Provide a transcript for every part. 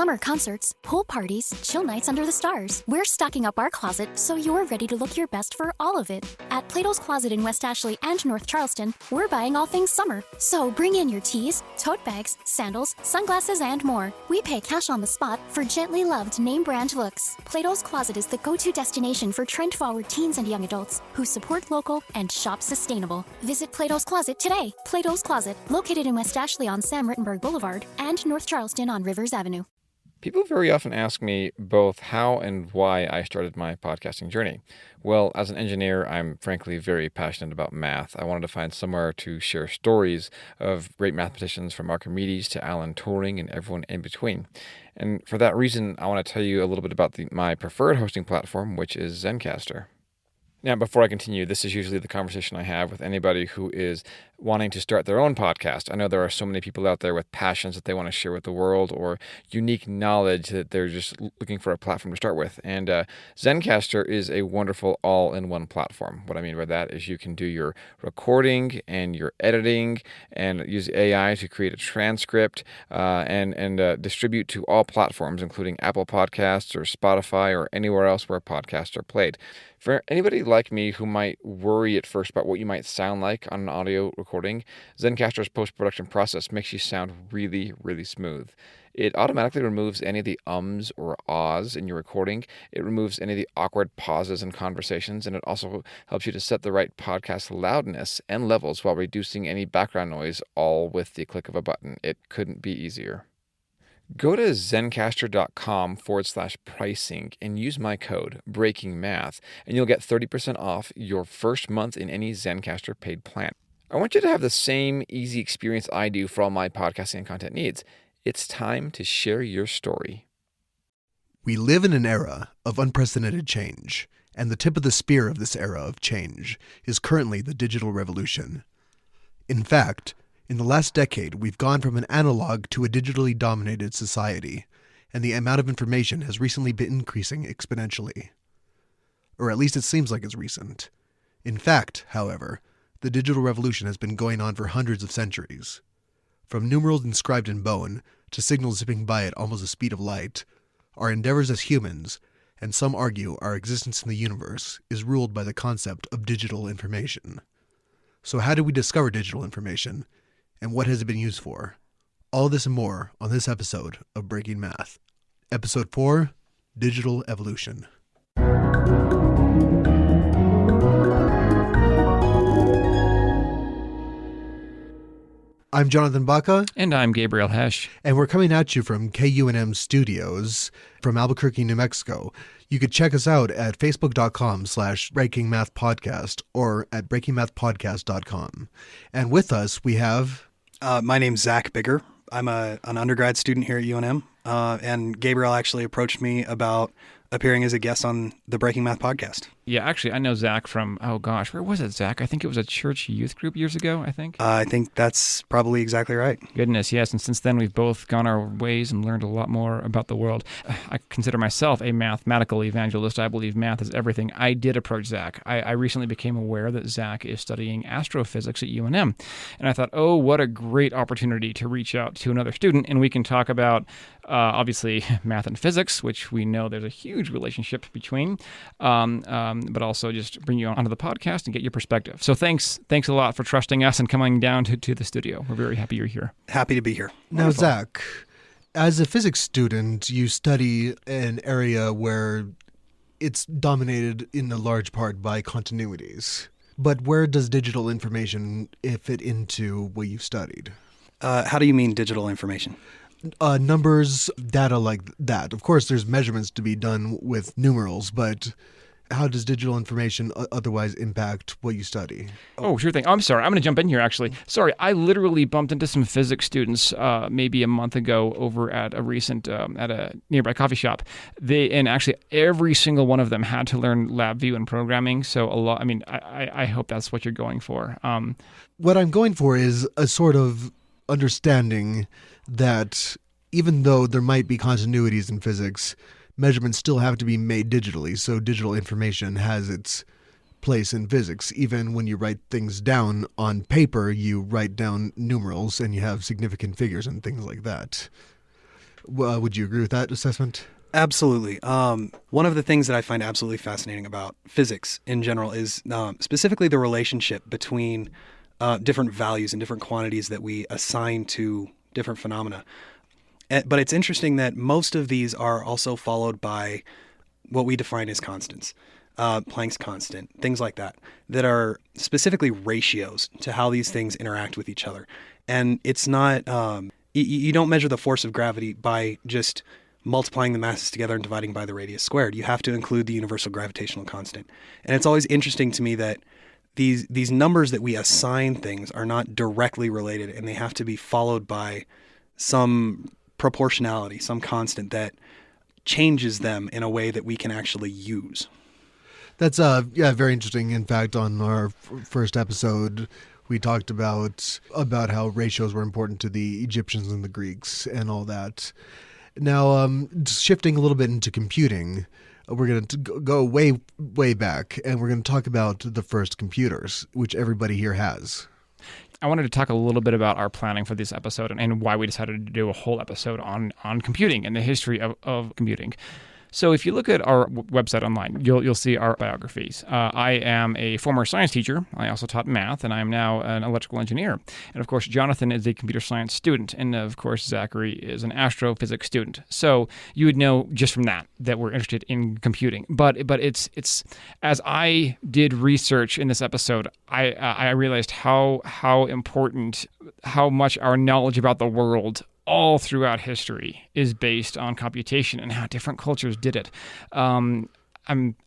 Summer concerts, pool parties, chill nights under the stars. We're stocking up our closet so you're ready to look your best for all of it. At Plato's Closet in West Ashley and North Charleston, we're buying all things summer. So bring in your tees, tote bags, sandals, sunglasses, and more. We pay cash on the spot for gently loved name brand looks. Plato's Closet is the go-to destination for trend-forward teens and young adults who support local and shop sustainable. Visit Plato's Closet today. Plato's Closet, located in West Ashley on Sam Rittenberg Boulevard and North Charleston on Rivers Avenue. People very often ask me both how and why I started my podcasting journey. Well, as an engineer, I'm frankly very passionate about math. I wanted to find somewhere to share stories of great mathematicians from Archimedes to Alan Turing and everyone in between. And for that reason, I want to tell you a little bit about my preferred hosting platform, which is Zencastr. Now, before I continue, this is usually the conversation I have with anybody who is wanting to start their own podcast. I know there are so many people out there with passions that they want to share with the world or unique knowledge that they're just looking for a platform to start with. And Zencastr is a wonderful all-in-one platform. What I mean by that is you can do your recording and your editing and use AI to create a transcript and distribute to all platforms, including Apple Podcasts or Spotify or anywhere else where podcasts are played. For anybody like me who might worry at first about what you might sound like on an audio recording, Zencastr's post-production process makes you sound really, really smooth. It automatically removes any of the ums or ahs in your recording. It removes any of the awkward pauses in conversations, and it also helps you to set the right podcast loudness and levels while reducing any background noise, all with the click of a button. It couldn't be easier. Go to zencastr.com/pricing and use my code, BREAKINGMath, and you'll get 30% off your first month in any Zencastr paid plan. I want you to have the same easy experience I do for all my podcasting and content needs. It's time to share your story. We live in an era of unprecedented change, and the tip of the spear of this era of change is currently the digital revolution. In fact, in the last decade, we've gone from an analog to a digitally dominated society, and the amount of information has recently been increasing exponentially. Or at least it seems like it's recent. In fact, however, the digital revolution has been going on for hundreds of centuries. From numerals inscribed in bone to signals zipping by at almost the speed of light, our endeavors as humans, and some argue our existence in the universe, is ruled by the concept of digital information. So how did we discover digital information? And what has it been used for? All this and more on this episode of Breaking Math. Episode 4, Digital Evolution. I'm Jonathan Baca. And I'm Gabriel Hesch. And we're coming at you from KUNM Studios from Albuquerque, New Mexico. You could check us out at facebook.com/breakingmathpodcast or at breakingmathpodcast.com. And with us, we have... My name's Zach Bigger. I'm an undergrad student here at UNM, and Gabriel actually approached me about appearing as a guest on the Breaking Math podcast. Yeah, actually, I know Zach from, where was it, Zach? I think it was a church youth group years ago, I think. I think that's probably exactly right. Goodness, yes. And since then, we've both gone our ways and learned a lot more about the world. I consider myself a mathematical evangelist. I believe math is everything. I did approach Zach. I recently became aware that Zach is studying astrophysics at UNM. And I thought, oh, what a great opportunity to reach out to another student. And we can talk about, obviously, math and physics, which we know there's a huge relationship between. But also just bring you onto the podcast and get your perspective. So thanks a lot for trusting us and coming down to the studio. We're very happy you're here. Happy to be here. Now, wonderful. Zach, as a physics student, you study an area where it's dominated in a large part by continuities. But where does digital information fit into what you've studied? How do you mean digital information? Numbers, data like that. Of course, there's measurements to be done with numerals, but how does digital information otherwise impact what you study? Oh, sure thing. I'm sorry. I'm going to jump in here, actually. Sorry, I literally bumped into some physics students maybe a month ago over at a recent, at a nearby coffee shop. And actually, every single one of them had to learn LabVIEW and programming. So I hope that's what you're going for. What I'm going for is a sort of understanding that even though there might be continuities in physics, measurements still have to be made digitally, so digital information has its place in physics. Even when you write things down on paper, you write down numerals and you have significant figures and things like that. Would you agree with that assessment? Absolutely. One of the things that I find absolutely fascinating about physics in general is specifically the relationship between different values and different quantities that we assign to different phenomena. But it's interesting that most of these are also followed by what we define as constants, Planck's constant, things like that, that are specifically ratios to how these things interact with each other. And it's not, you don't measure the force of gravity by just multiplying the masses together and dividing by the radius squared. You have to include the universal gravitational constant. And it's always interesting to me that these numbers that we assign things are not directly related, and they have to be followed by some proportionality, some constant that changes them in a way that we can actually use. That's very interesting. In fact, on our first episode, we talked about how ratios were important to the Egyptians and the Greeks and all that. Now, shifting a little bit into computing, we're going to go way back, and we're going to talk about the first computers, which everybody here has. I wanted to talk a little bit about our planning for this episode and why we decided to do a whole episode on computing and the history of computing. So if you look at our website online, you'll see our biographies. I am a former science teacher. I also taught math, and I am now an electrical engineer. And of course, Jonathan is a computer science student, and of course, Zachary is an astrophysics student. So you would know just from that we're interested in computing. But it's as I did research in this episode, I realized how important, how much our knowledge about the world all throughout history is based on computation and how different cultures did it. I'm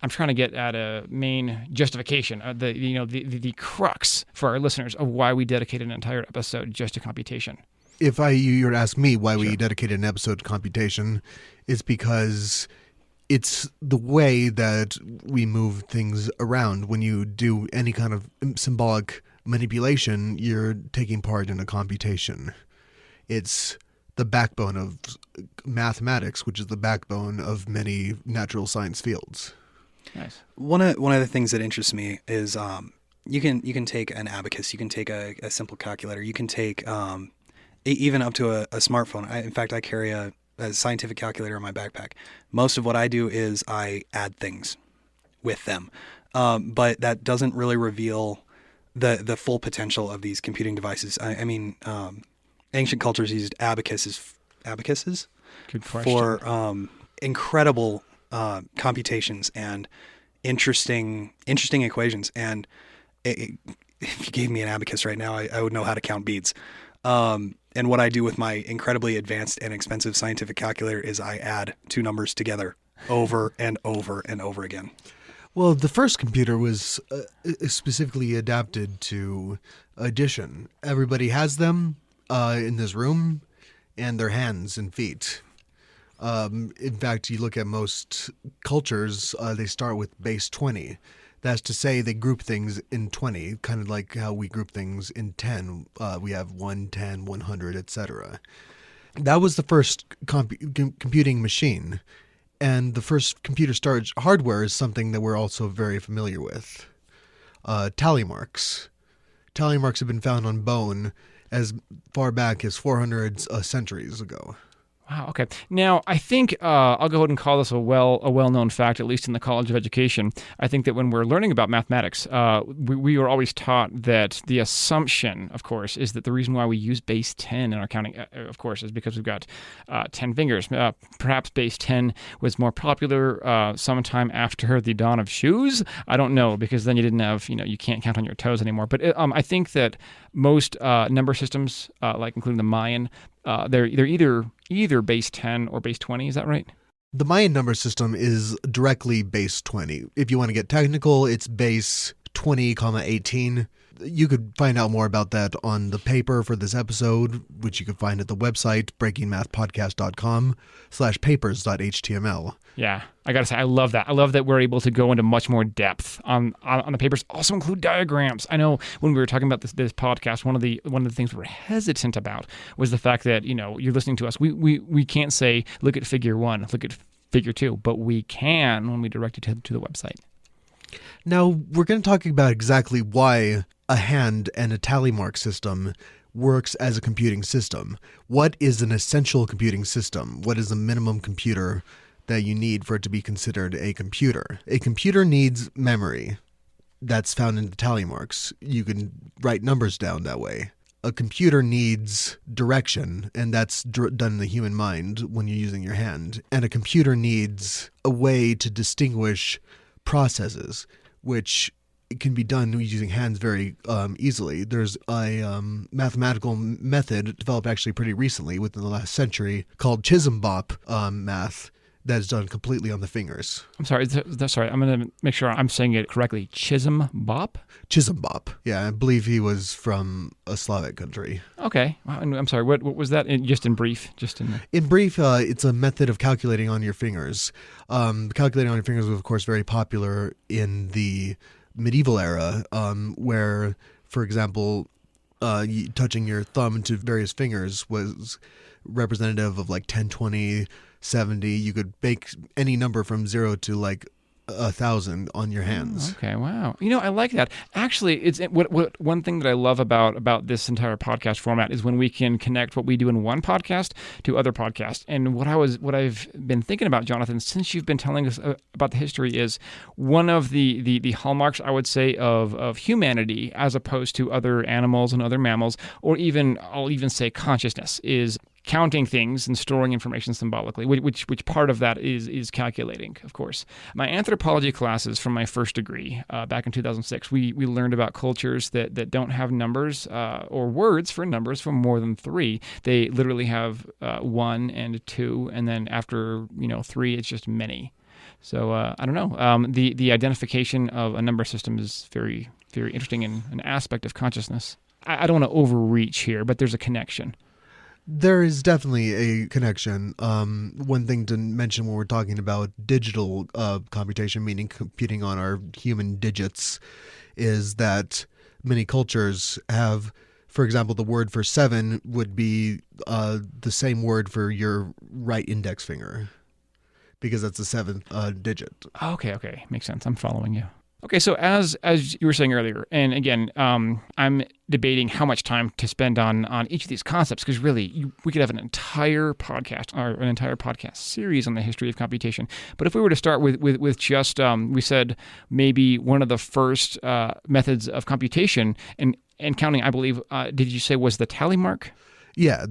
trying to get at a main justification, the crux for our listeners of why we dedicated an entire episode just to computation. If you were to ask me why we dedicated an episode to computation, it's because it's the way that we move things around. When you do any kind of symbolic manipulation, you're taking part in a computation. It's the backbone of mathematics, which is the backbone of many natural science fields. Nice. One of the things that interests me is you can take an abacus, you can take a simple calculator, you can take even up to a smartphone. In fact, I carry a scientific calculator in my backpack. Most of what I do is I add things with them, but that doesn't really reveal the full potential of these computing devices. I mean. Ancient cultures used abacuses Good question. for incredible computations and interesting equations. And if you gave me an abacus right now, I would know how to count beads. And what I do with my incredibly advanced and expensive scientific calculator is I add two numbers together over and over and over again. Well, the first computer was specifically adapted to addition. Everybody has them in this room, and their hands and feet. In fact, you look at most cultures, they start with base 20. That's to say they group things in 20, kind of like how we group things in 10. We have 1, 10, 100, etc. That was the first computing machine. And the first computer storage hardware is something that we're also very familiar with. Tally marks. Tally marks have been found on bone as far back as 400 centuries ago. Wow. Okay. Now, I think I'll go ahead and call this a well-known fact, at least in the College of Education. I think that when we're learning about mathematics, we are always taught that the assumption, of course, is that the reason why we use base 10 in our counting, of course, is because we've got 10 fingers. Perhaps base 10 was more popular sometime after the dawn of shoes. I don't know, because then you didn't have, you can't count on your toes anymore. But I think that most number systems, like including the Mayan, they're either base 10 or base 20. Is that right? The Mayan number system is directly base 20. If you want to get technical, it's base 20, 18. You could find out more about that on the paper for this episode, which you can find at the website, breakingmathpodcast.com/papers.html. Yeah, I got to say, I love that. I love that we're able to go into much more depth on the papers. Also include diagrams. I know when we were talking about this podcast, one of the things we were hesitant about was the fact that, you're listening to us. We can't say, look at figure 1, look at figure 2, but we can when we direct you to the website. Now, we're going to talk about exactly why a hand and a tally mark system works as a computing system. What is an essential computing system? What is the minimum computer that you need for it to be considered a computer? A computer needs memory. That's found in the tally marks. You can write numbers down that way. A computer needs direction, and that's done in the human mind when you're using your hand. And a computer needs a way to distinguish processes, which can be done using hands very easily. There's a mathematical method developed actually pretty recently within the last century called Chisholm-Bop math that is done completely on the fingers. I'm sorry. Sorry. I'm going to make sure I'm saying it correctly. Chisholm-Bop? Chisholm-Bop. Yeah, I believe he was from a Slavic country. Okay. I'm sorry. What was that? Just in brief? In brief, it's a method of calculating on your fingers. Calculating on your fingers was, of course, very popular in the medieval era, where, for example, touching your thumb to various fingers was representative of like 10, 20, 70. You could make any number from 0 to like 1,000 on your hands. Okay, wow. I like that. Actually, it's what one thing that I love about this entire podcast format is when we can connect what we do in one podcast to other podcasts. And what I've been thinking about, Jonathan, since you've been telling us about the history, is one of the hallmarks, I would say, of humanity as opposed to other animals and other mammals, or I'll even say consciousness, is counting things and storing information symbolically, which part of that is calculating, of course. My anthropology classes from my first degree back in 2006, we learned about cultures that don't have numbers or words for numbers for more than 3. They literally have 1 and 2, and then after 3, it's just many. So I don't know. The identification of a number system is very, very interesting and an aspect of consciousness. I don't want to overreach here, but there's a connection. There is definitely a connection. One thing to mention when we're talking about digital computation, meaning computing on our human digits, is that many cultures have, for example, the word for 7 would be the same word for your right index finger, because that's the 7th digit. Okay. Makes sense. I'm following you. Okay, so as you were saying earlier, and again, I'm debating how much time to spend on each of these concepts, because really, we could have an entire podcast or an entire podcast series on the history of computation. But if we were to start with just, we said maybe one of the first methods of computation and counting, I believe, did you say was the tally mark? Yeah,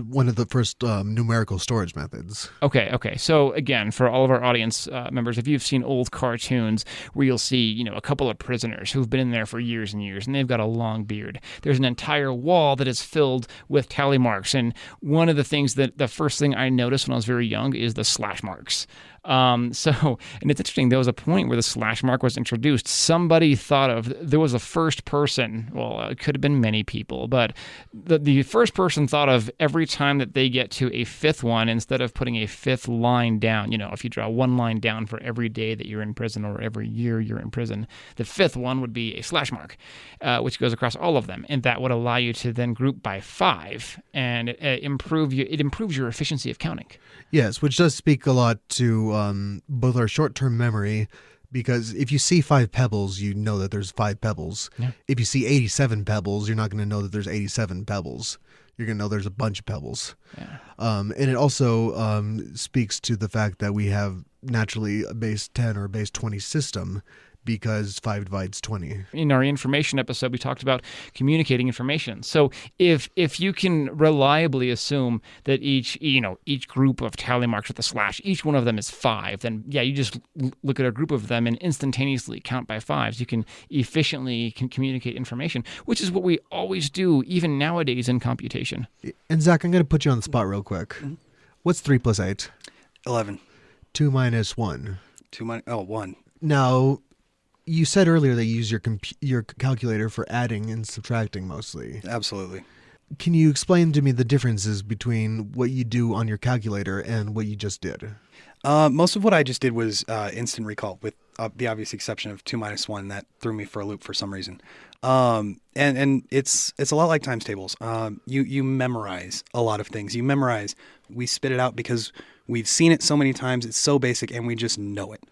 one of the first numerical storage methods. Okay. So again, for all of our audience members, if you've seen old cartoons where you'll see, a couple of prisoners who've been in there for years and years, and they've got a long beard, there's an entire wall that is filled with tally marks. And one of the things the first thing I noticed when I was very young is the slash marks. And it's interesting, there was a point where the slash mark was introduced. Somebody there was a first person, well, it could have been many people, but the first person thought of every time that they get to a 5th one, instead of putting a 5th line down, if you draw 1 line down for every day that you're in prison or every year you're in prison, the 5th one would be a slash mark, which goes across all of them. And that would allow you to then group by 5, and it improves your efficiency of counting. Yes, which does speak a lot to both our short-term memory, because if you see 5 pebbles, you know that there's 5 pebbles. Yeah. If you see 87 pebbles, you're not going to know that there's 87 pebbles. You're going to know there's a bunch of pebbles. Yeah. And it also speaks to the fact that we have naturally a base 10 or a base 20 system, because 5 divides 20. In our information episode, we talked about communicating information. So if you can reliably assume that each group of tally marks with a slash, each one of them is 5, then you just look at a group of them and instantaneously count by 5s. You can efficiently communicate information, which is what we always do, even nowadays in computation. And Zach, I'm going to put you on the spot real quick. Mm-hmm. What's 3 plus 8? 11. 2 minus 1. 1. Now, you said earlier that you use your calculator for adding and subtracting mostly. Absolutely. Can you explain to me the differences between what you do on your calculator and what you just did? Most of what I just did was instant recall, with the obvious exception of 2 minus 1. That threw me for a loop for some reason. And it's a lot like times tables. You memorize a lot of things. We spit it out because we've seen it so many times. It's so basic and we just know it.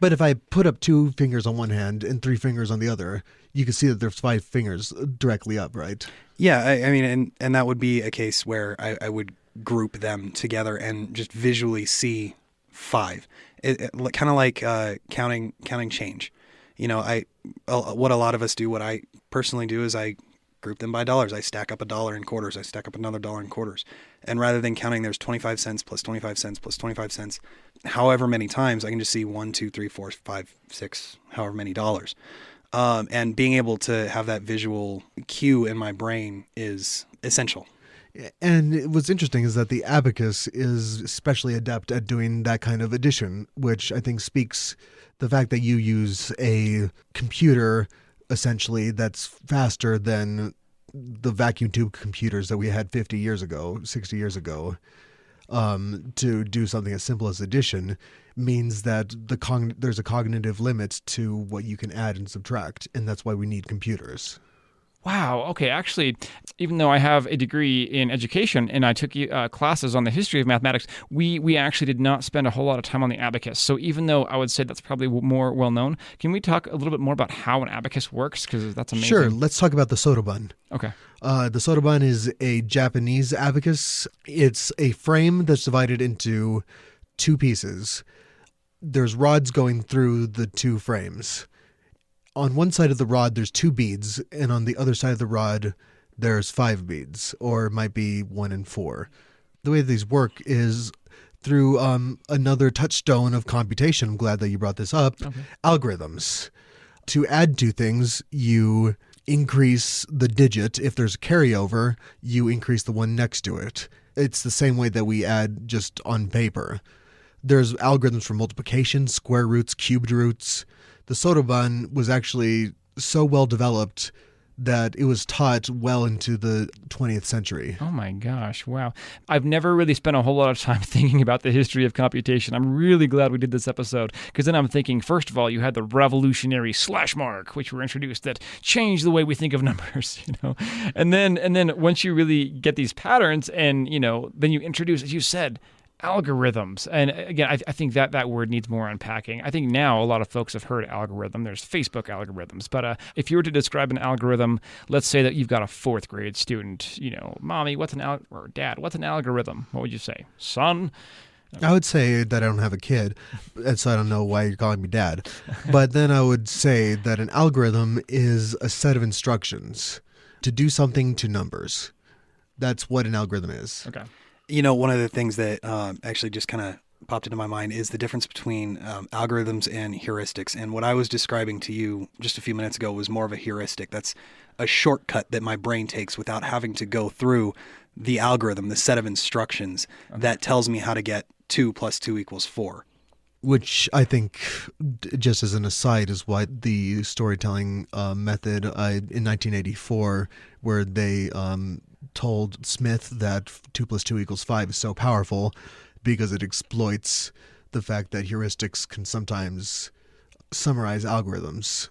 But if I put up 2 fingers on one hand and 3 fingers on the other, you can see that there's 5 fingers directly up, right? Yeah, I mean, and that would be a case where I would group them together and just visually see 5. Kind of like counting change. What a lot of us do, what I personally do is I group them by dollars. I stack up $1 in quarters. I stack up another $1 in quarters. And rather than counting there's 25 cents plus 25 cents plus 25 cents, however many times, I can just see 1, 2, 3, 4, 5, 6, however many dollars. And being able to have that visual cue in my brain is essential. And what's interesting is that the abacus is especially adept at doing that kind of addition, which I think speaks the fact that you use a computer essentially that's faster than the vacuum tube computers that we had 50 years ago, 60 years ago, to do something as simple as addition means that there's a cognitive limit to what you can add and subtract, and that's why we need computers. Wow. Okay. Actually, even though I have a degree in education and I took classes on the history of mathematics, we actually did not spend a whole lot of time on the abacus. So even though I would say that's probably more well known, can we talk a little bit more about how an abacus works? Because that's amazing. Sure. Let's talk about the sotoban. Okay. The sotoban is a Japanese abacus. It's a frame that's divided into 2 pieces. There's rods going through the 2 frames. On one side of the rod, there's 2 beads, and on the other side of the rod, there's 5 beads, or it might be 1 and 4. The way these work is through another touchstone of computation. I'm glad that you brought this up. Okay. Algorithms. To add 2 things, you increase the digit. If there's a carryover, you increase the one next to it. It's the same way that we add just on paper. There's algorithms for multiplication, square roots, cubed roots. The sotoban was actually so well developed that it was taught well into the 20th century. Oh my gosh, wow. I've never really spent a whole lot of time thinking about the history of computation. I'm really glad we did this episode, because then I'm thinking, first of all, you had the revolutionary slash mark, which were introduced that changed the way we think of numbers, And then once you really get these patterns and, then you introduce, as you said, algorithms. And again, I think that word needs more unpacking. I think now a lot of folks have heard algorithm. There's Facebook algorithms. But if you were to describe an algorithm, let's say that you've got a 4th grade student, Mommy, or Dad, what's an algorithm? What would you say? Son? I would say that I don't have a kid, and so I don't know why you're calling me Dad. But then I would say that an algorithm is a set of instructions to do something to numbers. That's what an algorithm is. Okay. One of the things that actually just kind of popped into my mind is the difference between algorithms and heuristics. And what I was describing to you just a few minutes ago was more of a heuristic. That's a shortcut that my brain takes without having to go through the algorithm, the set of instructions that tells me how to get 2 + 2 = 4. Which I think, just as an aside, is why the storytelling method in 1984, where they told Smith that 2 + 2 = 5 is so powerful, because it exploits the fact that heuristics can sometimes summarize algorithms.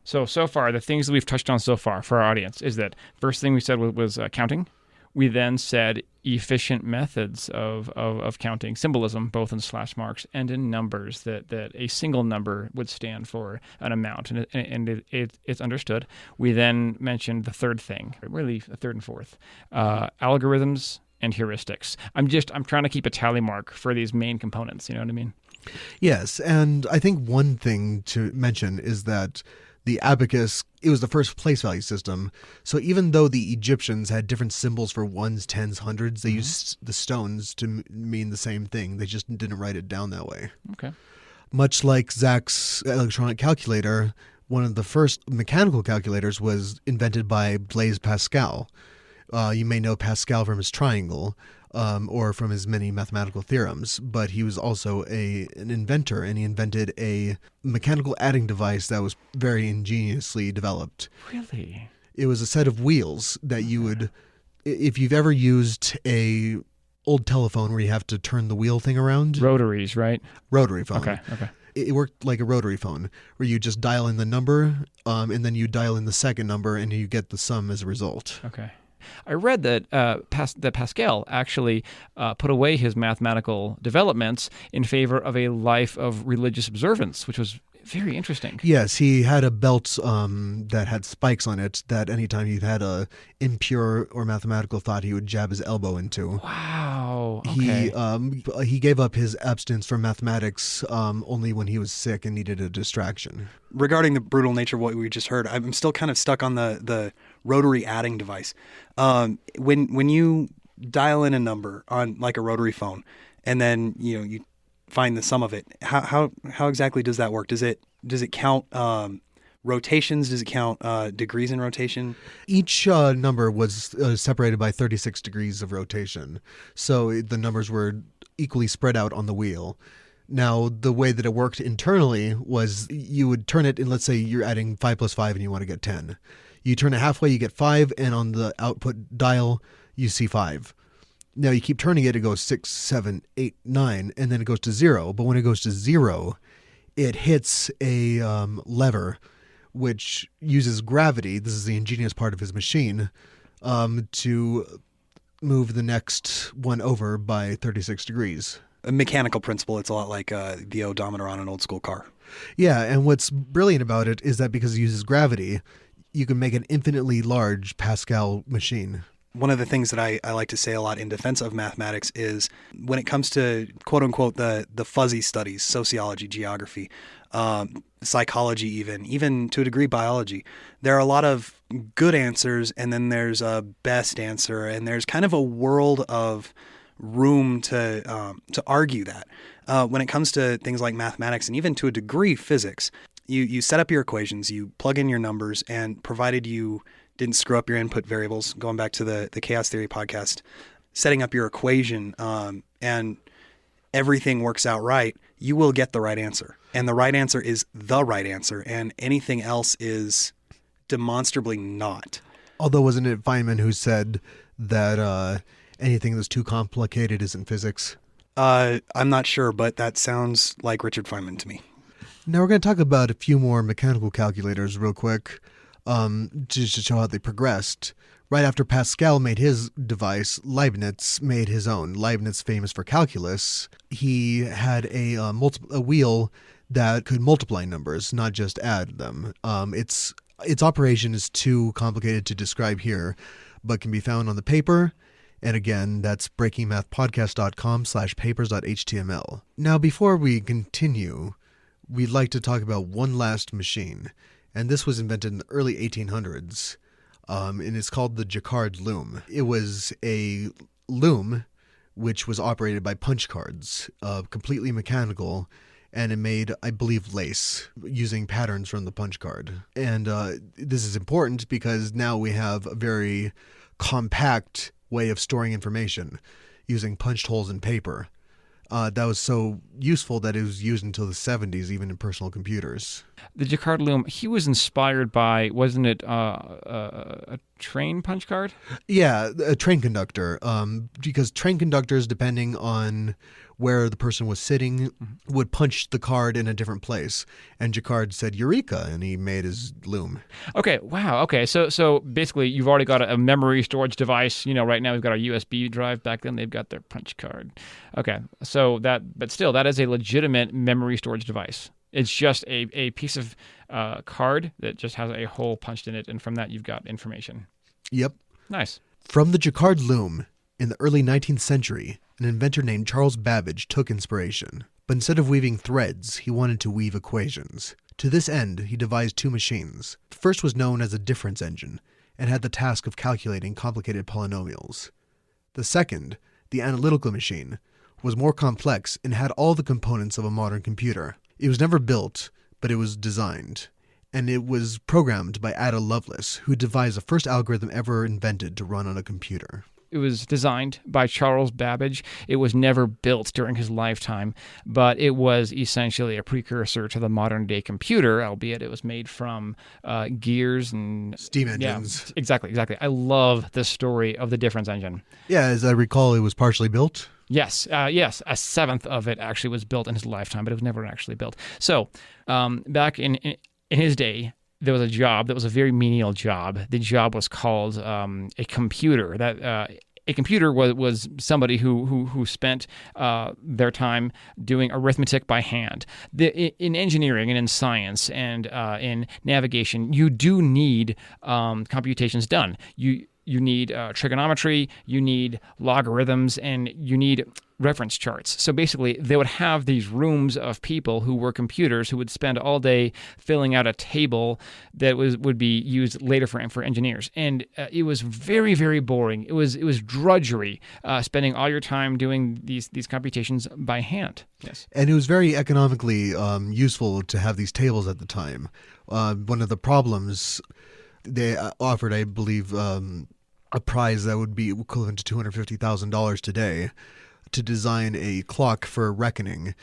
So far, the things that we've touched on so far for our audience is that first thing we said was counting. We then said efficient methods of counting, symbolism, both in slash marks and in numbers, that a single number would stand for an amount, and it's understood. We then mentioned the third thing, really the third and fourth, algorithms and heuristics. I'm trying to keep a tally mark for these main components, you know what I mean? Yes, and I think one thing to mention is that the abacus, it was the first place value system. So even though the Egyptians had different symbols for ones, tens, hundreds, they used the stones to mean the same thing. They just didn't write it down that way. Okay. Much like Zach's electronic calculator, one of the first mechanical calculators was invented by Blaise Pascal. You may know Pascal from his triangle, or from his many mathematical theorems, but he was also an inventor, and he invented a mechanical adding device that was very ingeniously developed. Really? It was a set of wheels that you would, if you've ever used a old telephone where you have to turn the wheel thing around. Rotaries, right? Rotary phone. Okay. It worked like a rotary phone, where you just dial in the number, and then you dial in the second number, and you get the sum as a result. Okay. I read that that Pascal actually put away his mathematical developments in favor of a life of religious observance, which was very interesting. Yes, he had a belt that had spikes on it that anytime he had a impure or mathematical thought, he would jab his elbow into. Wow. Okay. He gave up his abstinence from mathematics only when he was sick and needed a distraction. Regarding the brutal nature of what we just heard, I'm still kind of stuck on the rotary adding device. When you dial in a number on like a rotary phone, and then you find the sum of it, how exactly does that work? Does it count rotations? Does it count degrees in rotation? Each number was separated by 36 degrees of rotation, so the numbers were equally spread out on the wheel. Now, the way that it worked internally was you would turn it, and let's say you're adding 5 plus 5 and you want to get 10. You turn it halfway, you get 5, and on the output dial, you see 5. Now, you keep turning it, it goes 6, 7, 8, 9, and then it goes to 0. But when it goes to 0, it hits a lever, which uses gravity. This is the ingenious part of his machine, to move the next one over by 36 degrees. A mechanical principle. It's a lot like the odometer on an old school car. Yeah, and what's brilliant about it is that because it uses gravity, you can make an infinitely large Pascal machine. One of the things that I like to say a lot in defense of mathematics is when it comes to quote unquote the fuzzy studies, sociology, geography, psychology, even to a degree biology, there are a lot of good answers, and then there's a best answer, and there's kind of a world of room to argue that. When it comes to things like mathematics and even to a degree physics, you set up your equations, you plug in your numbers, and provided you didn't screw up your input variables, going back to the chaos theory podcast, setting up your equation and everything works out right, you will get the right answer. And the right answer is the right answer, and anything else is demonstrably not. Although wasn't it Feynman who said that anything that's too complicated isn't physics? I'm not sure, but that sounds like Richard Feynman to me. Now we're going to talk about a few more mechanical calculators real quick, just to show how they progressed. Right after Pascal made his device, Leibniz made his own. Leibniz, famous for calculus, he had a wheel that could multiply numbers, not just add them. Its operation is too complicated to describe here, but can be found on the paper. And again, that's breakingmathpodcast.com/papers.html. Now, before we continue, we'd like to talk about one last machine. And this was invented in the early 1800s. And it's called the Jacquard loom. It was a loom which was operated by punch cards, completely mechanical, and it made, I believe, lace using patterns from the punch card. And this is important because now we have a very compact way of storing information using punched holes in paper. That was so useful that it was used until the 70s, even in personal computers. The Jacquard loom, he was inspired by, wasn't it a train punch card? Yeah, a train conductor. Because train conductors, depending on where the person was sitting, would punch the card in a different place. And Jacquard said, "Eureka," and he made his loom. Okay, wow. Okay, so basically you've already got a memory storage device. Right now we've got our USB drive. Back then they've got their punch card. Okay, but still, that is a legitimate memory storage device. It's just a piece of card that just has a hole punched in it, and from that you've got information. Yep. Nice. From the Jacquard loom, in the early 19th century, an inventor named Charles Babbage took inspiration. But instead of weaving threads, he wanted to weave equations. To this end, he devised two machines. The first was known as a difference engine, and had the task of calculating complicated polynomials. The second, the analytical machine, was more complex and had all the components of a modern computer. It was never built, but it was designed. And it was programmed by Ada Lovelace, who devised the first algorithm ever invented to run on a computer. It was designed by Charles Babbage. It was never built during his lifetime, but it was essentially a precursor to the modern-day computer, albeit it was made from gears and steam engines. Yeah, exactly. I love the story of the difference engine. Yeah, as I recall, it was partially built. Yes. A seventh of it actually was built in his lifetime, but it was never actually built. So back in his day, there was a job that was a very menial job. The job was called a computer. A computer was somebody who spent their time doing arithmetic by hand. In engineering and in science and in navigation, you do need computations done. You need trigonometry, you need logarithms, and you need reference charts. So basically, they would have these rooms of people who were computers who would spend all day filling out a table that would be used later for engineers. And it was very, very boring. It was drudgery, spending all your time doing these computations by hand. Yes. And it was very economically useful to have these tables at the time. One of the problems they offered, I believe, a prize that would be equivalent to $250,000 today to design a clock for reckoning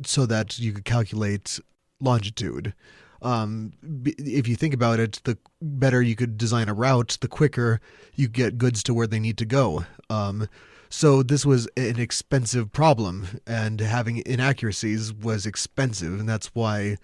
so that you could calculate longitude. If you think about it, the better you could design a route, the quicker you get goods to where they need to go. So this was an expensive problem, and having inaccuracies was expensive, and that's why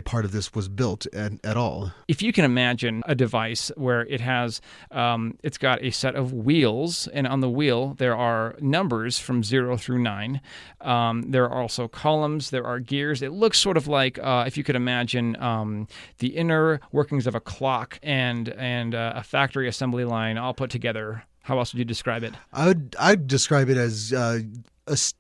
part of this was built at all. If you can imagine a device where it has, it's got a set of wheels, and on the wheel there are numbers from 0 through 9. There are also columns. There are gears. It looks sort of like if you could imagine the inner workings of a clock and a factory assembly line all put together. How else would you describe it? I'd describe it as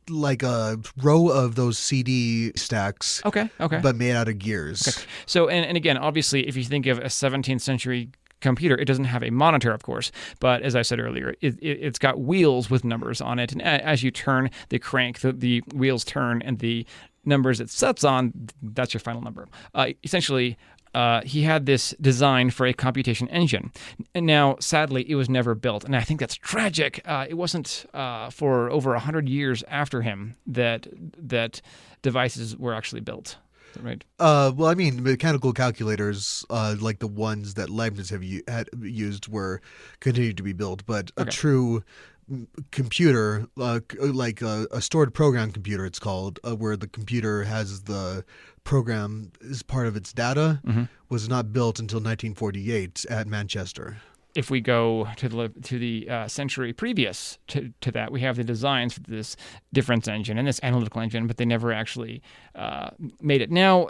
like a row of those CD stacks. Okay. But made out of gears. Okay. So, and again, obviously, if you think of a 17th century computer, it doesn't have a monitor, of course, but as I said earlier, it's got wheels with numbers on it, and as you turn the crank, the wheels turn, and the numbers it sets on, that's your final number. Essentially, he had this design for a computation engine. And now, sadly, it was never built. And I think that's tragic. It wasn't for over 100 years after him that devices were actually built. Is that right? Well, I mean, mechanical calculators, like the ones that Leibniz had used, continued to be built. But a true computer, like a stored program computer, it's called, where the computer has the program as part of its data, was not built until 1948 at Manchester. If we go to the century previous to that, we have the designs for this difference engine and this analytical engine, but they never actually made it. Now,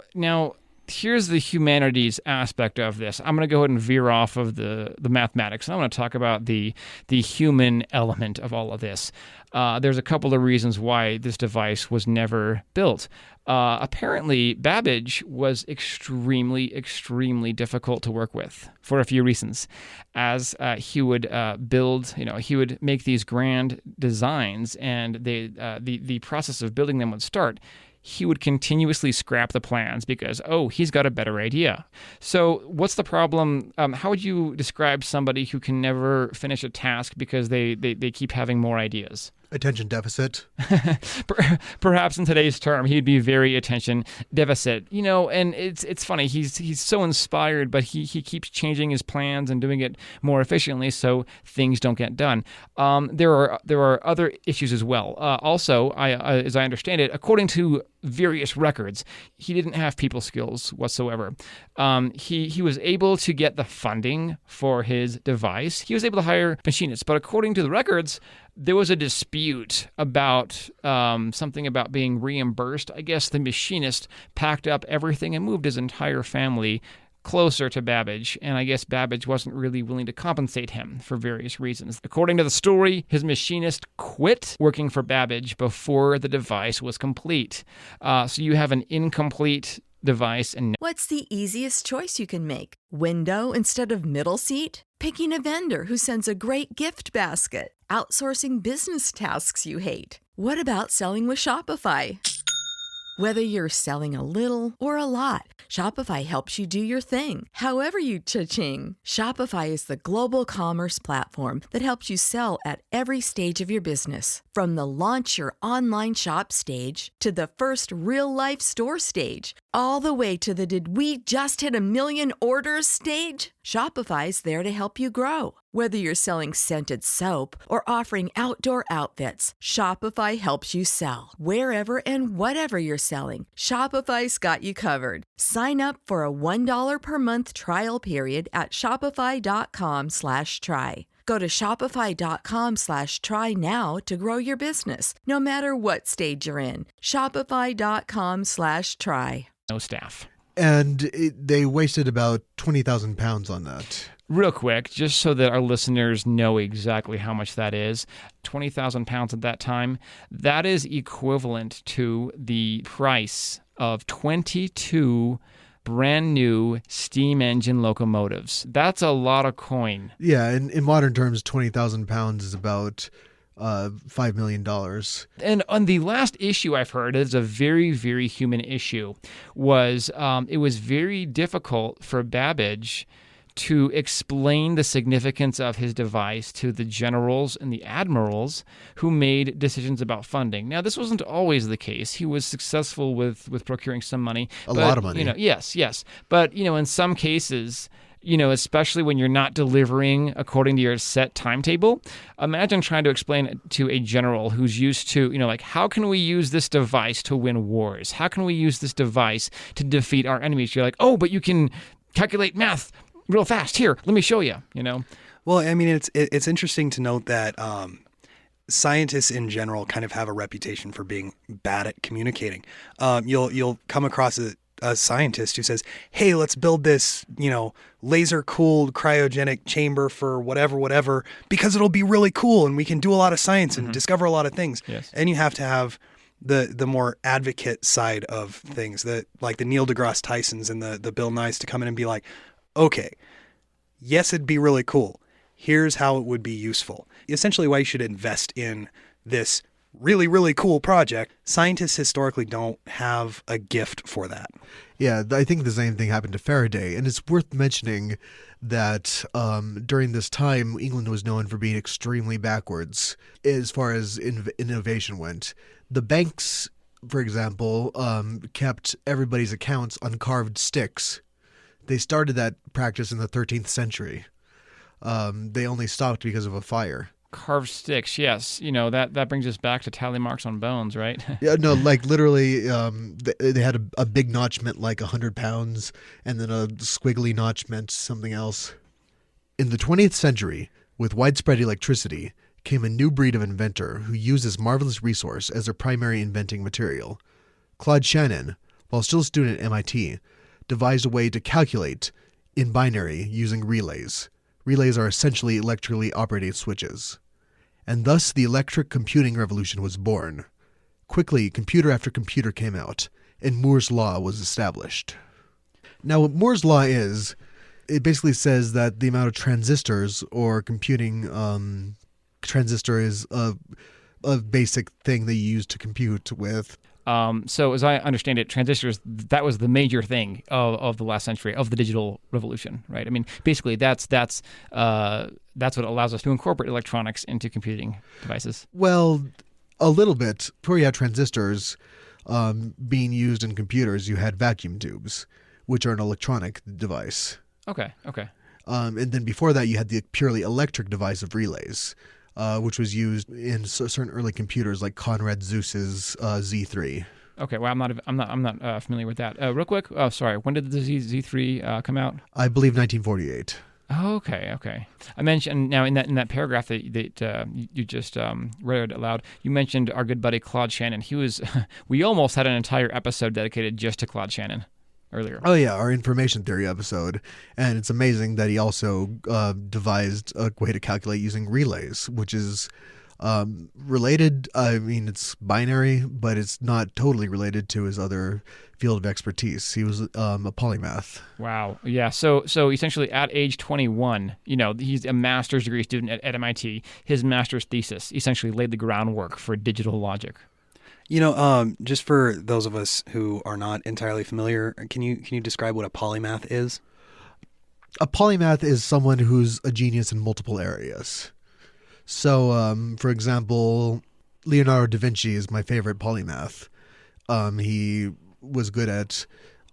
here's the humanities aspect of this. I'm going to go ahead and veer off of the mathematics, and I want to talk about the human element of all of this. There's a couple of reasons why this device was never built. Apparently, Babbage was extremely, extremely difficult to work with for a few reasons. As he would build, he would make these grand designs, and the process of building them would start. He would continuously scrap the plans because, he's got a better idea. So what's the problem? How would you describe somebody who can never finish a task because they keep having more ideas? Attention deficit. Perhaps in today's term, he'd be very attention deficit. And it's funny. He's so inspired, but he keeps changing his plans and doing it more efficiently, so things don't get done. There are other issues as well. Also, as I understand it, according to various records, he didn't have people skills whatsoever. He was able to get the funding for his device. He was able to hire machinists, but according to the records, there was a dispute about something about being reimbursed. I guess the machinist packed up everything and moved his entire family closer to Babbage, and I guess Babbage wasn't really willing to compensate him for various reasons. According to the story, his machinist quit working for Babbage before the device was complete. So you have an incomplete device. And what's the easiest choice you can make? Window instead of middle seat? Picking a vendor who sends a great gift basket? Outsourcing business tasks you hate? What about selling with Shopify? Whether you're selling a little or a lot, Shopify helps you do your thing, however you cha-ching. Shopify is the global commerce platform that helps you sell at every stage of your business. From the launch your online shop stage to the first real-life store stage, all the way to the did we just hit 1 million orders stage. Shopify's there to help you grow. Whether you're selling scented soap or offering outdoor outfits, Shopify helps you sell. Wherever and whatever you're selling, Shopify's got you covered. Sign up for a $1 per month trial period at shopify.com/try. Go to shopify.com/try now to grow your business, no matter what stage you're in. Shopify.com/try. No staff. And they wasted about 20,000 pounds on that. Real quick, just so that our listeners know exactly how much that is, 20,000 pounds at that time, that is equivalent to the price of 22 brand new steam engine locomotives. That's a lot of coin. Yeah, in modern terms, 20,000 pounds is about $5 million. And on the last issue I've heard, it's a very, very human issue, was it was very difficult for Babbage to explain the significance of his device to the generals and the admirals who made decisions about funding. Now, this wasn't always the case. He was successful with procuring some money. A lot of money. Yes. But, in some cases, especially when you're not delivering according to your set timetable, imagine trying to explain it to a general who's used to, how can we use this device to win wars? How can we use this device to defeat our enemies? You're like, oh, but you can calculate math real fast. Here, let me show you, Well, I mean, it's interesting to note that scientists in general kind of have a reputation for being bad at communicating. You'll come across a scientist who says, hey, let's build this, laser cooled cryogenic chamber for whatever, because it'll be really cool and we can do a lot of science and discover a lot of things. Yes. And you have to have the more advocate side of things, like the Neil deGrasse Tysons and the Bill Nyes to come in and be like, okay, yes, it'd be really cool. Here's how it would be useful. Essentially why you should invest in this really, really cool project. Scientists historically don't have a gift for that. Yeah, I think the same thing happened to Faraday. And it's worth mentioning that during this time, England was known for being extremely backwards as far as innovation went. The banks, for example, kept everybody's accounts on carved sticks. They started that practice in the 13th century. They only stopped because of a fire. Carved sticks, yes. That brings us back to tally marks on bones, right? Yeah, no, like literally, they had a big notch meant like 100 pounds, and then a squiggly notch meant something else. In the 20th century, with widespread electricity, came a new breed of inventor who used this marvelous resource as their primary inventing material. Claude Shannon, while still a student at MIT, devised a way to calculate in binary using relays. Relays are essentially electrically operated switches. And thus the electric computing revolution was born. Quickly, computer after computer came out, and Moore's law was established. Now, what Moore's law is, it basically says that the amount of transistors or computing transistor is a basic thing that you use to compute with. So as I understand it, transistors, that was the major thing of the last century, of the digital revolution, right? I mean, basically that's what allows us to incorporate electronics into computing devices. Well, a little bit. Before you had transistors being used in computers, you had vacuum tubes, which are an electronic device. Okay. And then before that, you had the purely electric device of relays, which was used in certain early computers like Conrad Zeuss's Z3. Okay, well, I'm not familiar with that. Real quick, sorry, when did the Z3 come out? I believe 1948. Okay. I mentioned now in that paragraph that you just read aloud. You mentioned our good buddy Claude Shannon. We almost had an entire episode dedicated just to Claude Shannon earlier. Oh yeah, our information theory episode, and it's amazing that he also devised a way to calculate using relays, which is related. I mean, it's binary, but it's not totally related to his other field of expertise. He was a polymath. Wow. Yeah. So essentially, at age 21, he's a master's degree student at MIT. His master's thesis essentially laid the groundwork for digital logic. Just for those of us who are not entirely familiar, can you describe what a polymath is? A polymath is someone who's a genius in multiple areas. So, for example, Leonardo da Vinci is my favorite polymath. He was good at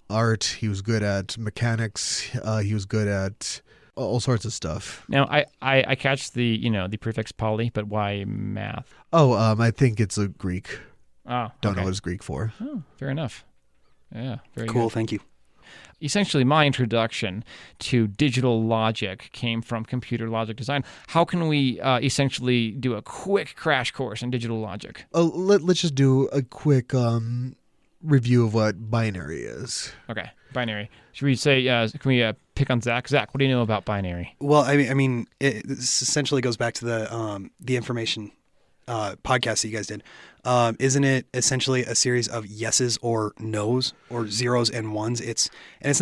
art. He was good at mechanics. He was good at all sorts of stuff. Now, I catch the the prefix poly, but why math? Oh, I think it's a Greek. Oh, Don't okay. know what it's Greek for. Oh, fair enough. Yeah, very Cool, good. thank you. Essentially, my introduction to digital logic came from computer logic design. How can we essentially do a quick crash course in digital logic? Let's just do a quick review of what binary is. Okay, binary. Should we say, can we pick on Zach? Zach, what do you know about binary? Well, I mean, this essentially goes back to the information podcast that you guys did. Isn't it essentially a series of yeses or nos or zeros and ones? It's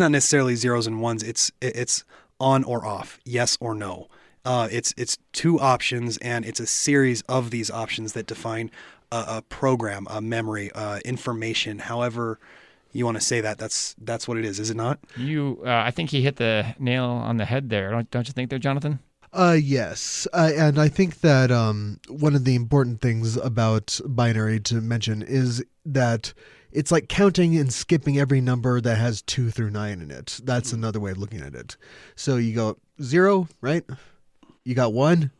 not necessarily zeros and ones. It's on or off, yes or no. It's two options, and it's a series of these options that define a program, a memory, information, however you want to say that. That's what it is it not? I think he hit the nail on the head there. Don't you think there, Jonathan? Yes. And I think that one of the important things about binary to mention is that it's like counting and skipping every number that has 2 through 9 in it. That's another way of looking at it. So you go 0, right? You got 1.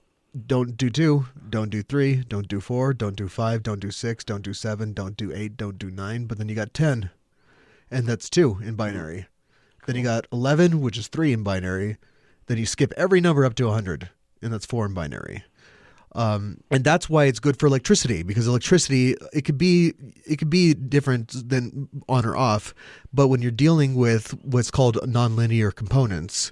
Don't do 2. Don't do 3. Don't do 4. Don't do 5. Don't do 6. Don't do 7. Don't do 8. Don't do 9. But then you got 10. And that's 2 in binary. Then you got 11, which is 3 in binary. Then you skip every number up to 100, and that's 4 in binary. And that's why it's good for electricity, because electricity, it could be different than on or off, but when you're dealing with what's called nonlinear components,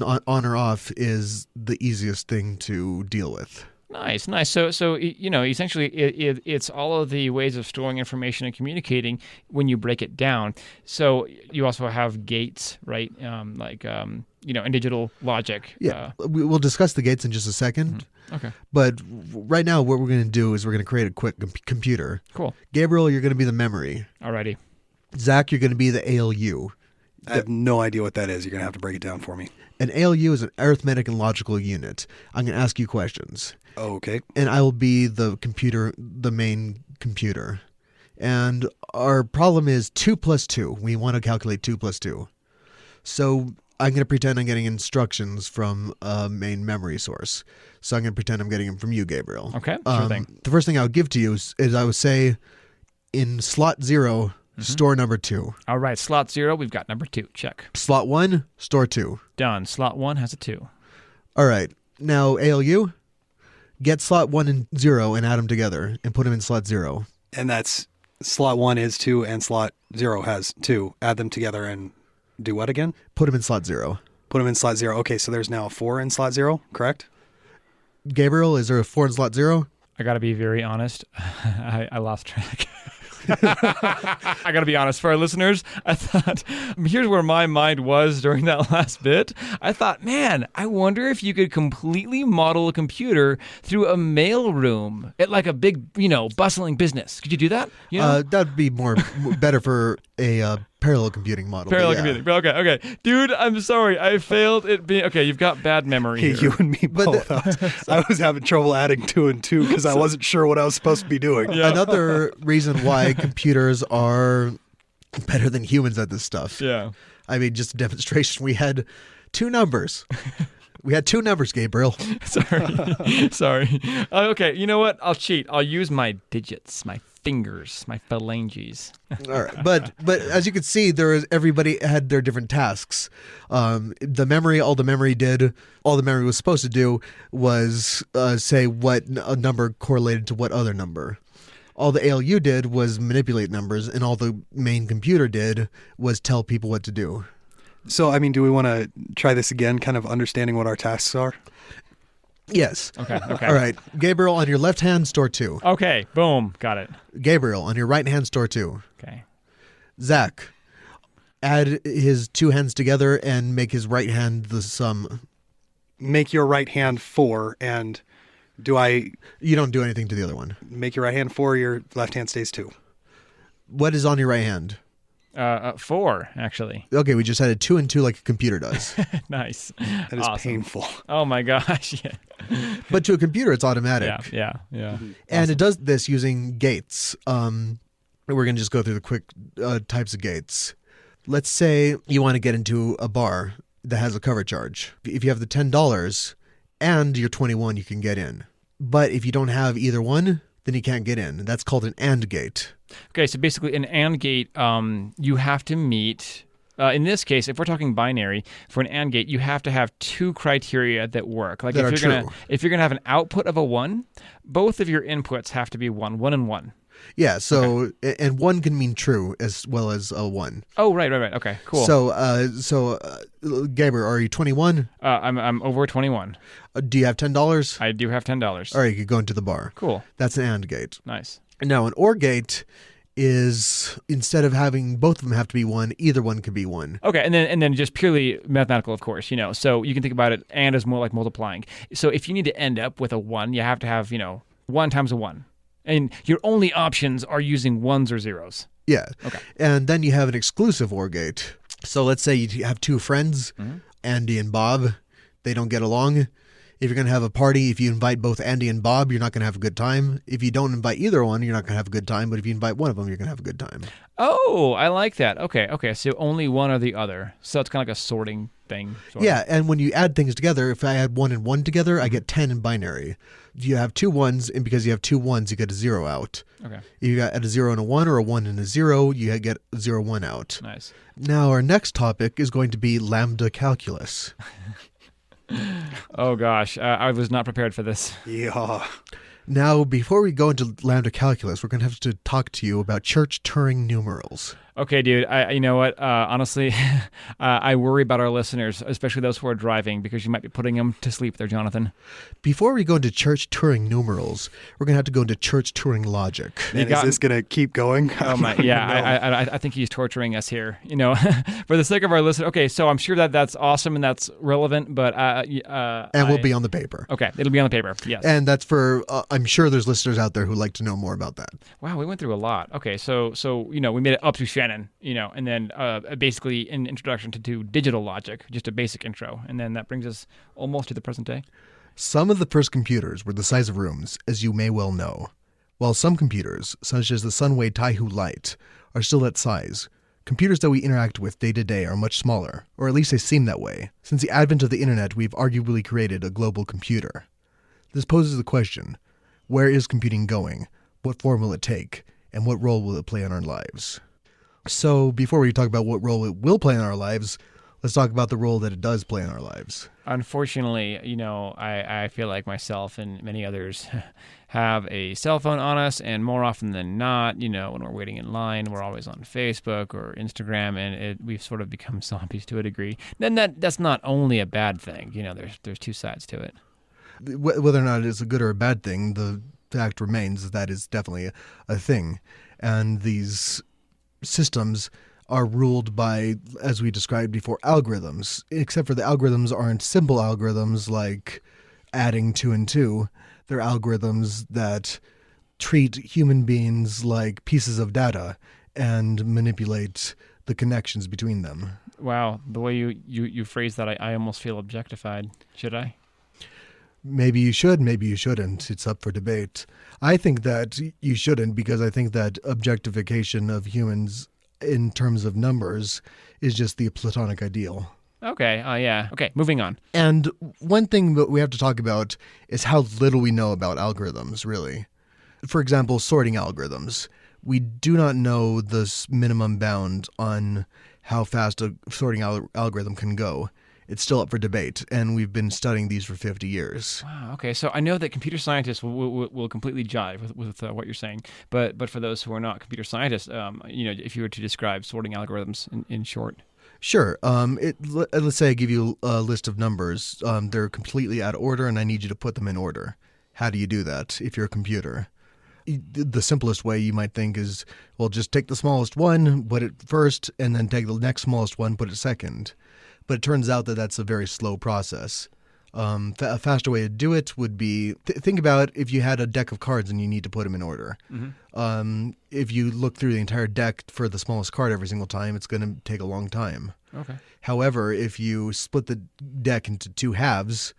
on or off is the easiest thing to deal with. Nice. So essentially, it's all of the ways of storing information and communicating when you break it down. So you also have gates, right? In digital logic. Yeah, we'll discuss the gates in just a second. Mm-hmm. Okay. But right now, what we're going to do is we're going to create a quick computer. Cool. Gabriel, you're going to be the memory. Alrighty. Zach, you're going to be the ALU. I have no idea what that is. You're going to have to break it down for me. An ALU is an arithmetic and logical unit. I'm going to ask you questions. Oh, okay. And I will be the main computer. And our problem is 2 plus 2. We want to calculate 2 plus 2. So I'm going to pretend I'm getting instructions from a main memory source. So I'm going to pretend I'm getting them from you, Gabriel. Okay, sure thing. The first thing I would give to you is I would say, in slot 0, store number 2. All right, slot 0, we've got number 2. Check. Slot 1, store 2. Done. Slot 1 has a 2. All right. Now, ALU, get slot 1 and 0 and add them together and put them in slot 0. And that's slot 1 is 2 and slot 0 has 2. Add them together and do what again? Put them in slot 0. Put them in slot 0. Okay, so there's now a 4 in slot 0, correct? Gabriel, is there a 4 in slot 0? I got to be very honest. I lost track. I got to be honest for our listeners. I thought, here's where my mind was during that last bit. I thought, man, I wonder if you could completely model a computer through a mailroom at like a big, bustling business. Could you do that? That'd be better for a parallel computing model. Parallel computing. Okay. Dude, I'm sorry. I failed at being... Okay, you've got bad memory here. You and me both. I was having trouble adding 2 and 2 because I wasn't sure what I was supposed to be doing. Yeah. Another reason why computers are better than humans at this stuff. Yeah. I mean, just a demonstration. We had 2 numbers. We had 2 numbers, Gabriel. Sorry. Okay, you know what? I'll cheat. I'll use my digits, my fingers, my phalanges. All right, but as you can see, everybody had their different tasks. All the memory was supposed to do was say what a number correlated to what other number. All the ALU did was manipulate numbers, and all the main computer did was tell people what to do. So, I mean, do we want to try this again, kind of understanding what our tasks are? Yes. Okay. All right. Gabriel, on your left hand, store 2. Okay. Boom. Got it. Gabriel, on your right hand, store 2. Okay. Zach, add his 2 hands together and make his right hand the sum. Make your right hand 4, and You don't do anything to the other one. Make your right hand 4, your left hand stays 2. What is on your right hand? 4, actually. Okay, we just added 2 and 2 like a computer does. Nice. That is Awesome. painful. Oh my gosh. Yeah. But to a computer, it's automatic. Yeah. And it does this using gates. We're going to just go through the quick types of gates. Let's say you want to get into a bar. that has a cover charge. If you have the $10 and you're 21, you can get in. But if you don't have either one, then you can't get in. That's called an AND gate. Okay, so basically an AND gate, you have to meet, in this case, if we're talking binary, for an AND gate, you have to have two criteria that work. Like That if are you're true. if you're gonna have an output of a 1, both of your inputs have to be 1 and 1. Yeah, so, and 1 can mean true as well as a 1. Oh, right. Okay, cool. So, Gabriel, are you 21? I'm over 21. Do you have $10? I do have $10. All right, you could go into the bar. Cool. That's an AND gate. Nice. Now, an OR gate is, instead of having both of them have to be 1, either one could be 1. Okay, and then just purely mathematical, of course, so you can think about it, and as more like multiplying. So if you need to end up with a 1, you have to have, 1 times a 1. And your only options are using 1s or 0s. Yeah. Okay. And then you have an exclusive OR gate. So let's say you have two friends, Andy and Bob. They don't get along. If you're going to have a party, if you invite both Andy and Bob, you're not going to have a good time. If you don't invite either one, you're not going to have a good time. But if you invite one of them, you're going to have a good time. Oh, I like that. Okay. So only one or the other. So it's kind of like a sorting thing. Sort Yeah, and when you add things together, if I add 1 and 1 together, I get 10 in binary. You have two 1s, and because you have two 1s, you get a 0 out. Okay. If you got a 0 and a 1 or a 1 and a 0, you get 0, 1 out. Nice. Now, our next topic is going to be lambda calculus. Oh, gosh. I was not prepared for this. Yeah. Now, before we go into lambda calculus, we're going to have to talk to you about Church-Turing numerals. Okay, dude. You know what? Honestly, I worry about our listeners, especially those who are driving, because you might be putting them to sleep there, Jonathan. Before we go into Church-Turing numerals, we're going to have to go into Church-Turing logic. Man, is this going to keep going? Oh my, yeah. I think he's torturing us here. For the sake of our listeners. Okay, so I'm sure that's awesome and that's relevant, but And we'll be on the paper. Okay, it'll be on the paper. Yes. And that's for I'm sure there's listeners out there who like to know more about that. Wow, we went through a lot. Okay, so we made it up to Shannon, and then basically an introduction to digital logic, just a basic intro, and then that brings us almost to the present day. Some of the first computers were the size of rooms, as you may well know. While some computers, such as the Sunway Taihu Lite, are still that size, computers that we interact with day to day are much smaller, or at least they seem that way. Since the advent of the internet, we've arguably created a global computer. This poses the question, where is computing going? What form will it take? And what role will it play in our lives? So before we talk about what role it will play in our lives, let's talk about the role that it does play in our lives. Unfortunately, I feel like myself and many others have a cell phone on us, and more often than not, when we're waiting in line, we're always on Facebook or Instagram, and we've sort of become zombies to a degree. Then that's not only a bad thing. There's two sides to it. Whether or not it's a good or a bad thing, the fact remains that is definitely a thing. And these systems are ruled by, as we described before, algorithms, except for the algorithms aren't simple algorithms like adding 2 and 2. They're algorithms that treat human beings like pieces of data and manipulate the connections between them. Wow, the way you phrase that, I almost feel objectified. Should I? Maybe you should, maybe you shouldn't. It's up for debate. I think that you shouldn't, because I think that objectification of humans in terms of numbers is just the platonic ideal. Okay, yeah. Okay, moving on. And one thing that we have to talk about is how little we know about algorithms, really. For example, sorting algorithms. We do not know the minimum bound on how fast a sorting algorithm can go. It's still up for debate, and we've been studying these for 50 years. Wow. Okay. So I know that computer scientists will completely jive with what you're saying, but for those who are not computer scientists, if you were to describe sorting algorithms in short. Sure. Let's say I give you a list of numbers. They're completely out of order, and I need you to put them in order. How do you do that if you're a computer? The simplest way you might think is, well, just take the smallest one, put it first, and then take the next smallest one, put it second. But it turns out that that's a very slow process. A faster way to do it would be, think about if you had a deck of cards and you need to put them in order. Mm-hmm. If you look through the entire deck for the smallest card every single time, it's going to take a long time. Okay. However, if you split the deck into two halves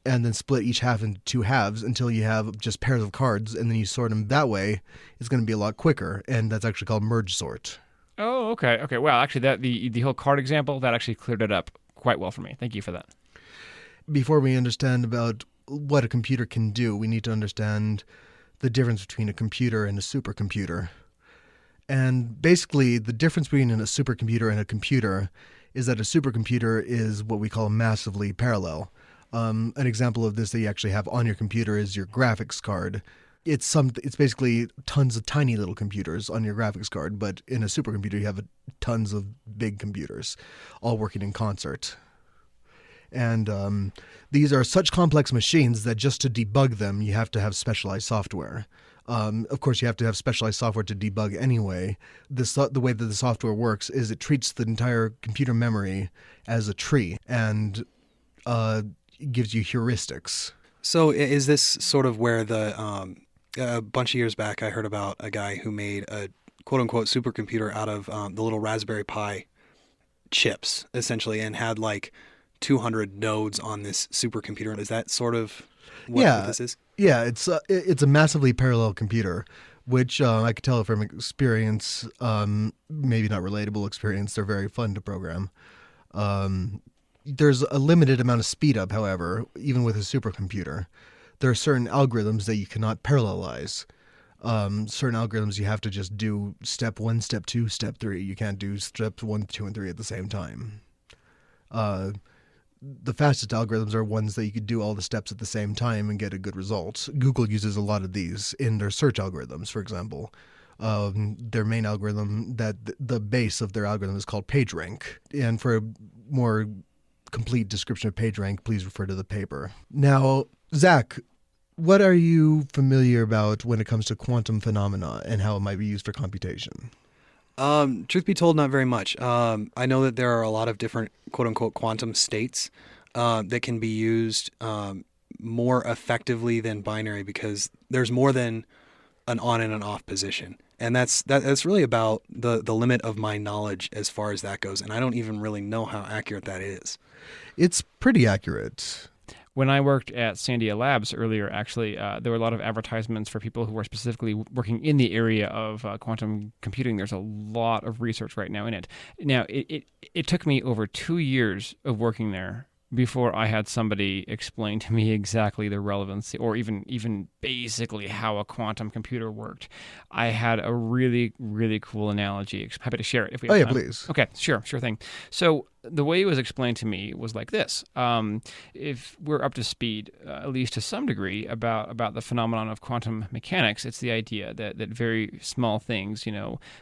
and then split each half into two halves until you have just pairs of cards and then you sort them that way, it's going to be a lot quicker. And that's actually called merge sort. Oh, okay. Okay. Well, actually, the whole card example, that actually cleared it up quite well for me. Thank you for that. Before we understand about what a computer can do, we need to understand the difference between a computer and a supercomputer. And basically, the difference between a supercomputer and a computer is that a supercomputer is what we call massively parallel. An example of this that you actually have on your computer is your graphics card. It's basically tons of tiny little computers on your graphics card, but in a supercomputer you have tons of big computers all working in concert. And these are such complex machines that just to debug them, you have to have specialized software. Of course, you have to have specialized software to debug anyway. The way that the software works is it treats the entire computer memory as a tree and gives you heuristics. So is this sort of where a bunch of years back I heard about a guy who made a quote-unquote supercomputer out of the little Raspberry Pi chips, essentially, and had like 200 nodes on this supercomputer. Is that sort of what this is? Yeah, it's a massively parallel computer, which I could tell from experience, maybe not relatable experience, they're very fun to program. There's a limited amount of speed up, however, even with a supercomputer. There are certain algorithms that you cannot parallelize. Certain algorithms you have to just do step 1, step 2, step 3. You can't do steps 1, 2, and 3 at the same time. The fastest algorithms are ones that you could do all the steps at the same time and get a good result. Google uses a lot of these in their search algorithms, for example. Their main algorithm, that the base of their algorithm is called PageRank. And for a more complete description of PageRank, please refer to the paper. Now, Zach, what are you familiar about when it comes to quantum phenomena and how it might be used for computation? Truth be told, not very much. I know that there are a lot of different quote-unquote quantum states that can be used more effectively than binary because there's more than an on and an off position. And that's really about the limit of my knowledge as far as that goes. And I don't even really know how accurate that is. It's pretty accurate. When I worked at Sandia Labs earlier, actually, there were a lot of advertisements for people who were specifically working in the area of quantum computing. There's a lot of research right now in it. Now, it took me over 2 years of working there before I had somebody explain to me exactly the relevancy or even basically how a quantum computer worked. I had a really, really cool analogy. Happy to share it if we have time. Please. Okay, sure thing. So the way it was explained to me was like this. If we're up to speed, at least to some degree, about the phenomenon of quantum mechanics, it's the idea that very small things,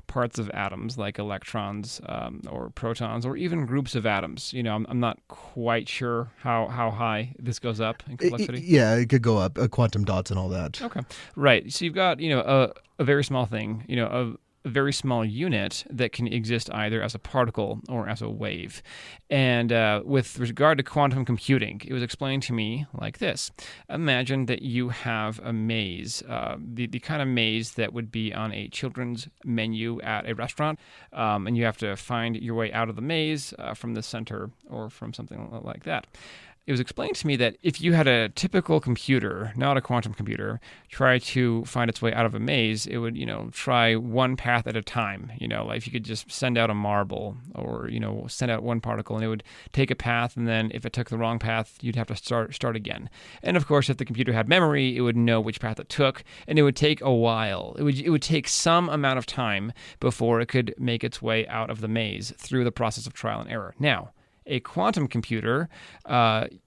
parts of atoms like electrons or protons or even groups of atoms, I'm not quite sure how high this goes up in complexity. It could go up, quantum dots and all that. Okay, right. So you've got, a very small thing, a very small unit that can exist either as a particle or as a wave. And with regard to quantum computing, it was explained to me like this. Imagine that you have a maze, the kind of maze that would be on a children's menu at a restaurant, and you have to find your way out of the maze from the center or from something like that. It was explained to me that if you had a typical computer, not a quantum computer, try to find its way out of a maze, it would, try one path at a time. Like if you could just send out a marble or, send out one particle and it would take a path, and then if it took the wrong path, you'd have to start again. And of course, if the computer had memory, it would know which path it took, and it would take a while. It would take some amount of time before it could make its way out of the maze through the process of trial and error. Now, a quantum computer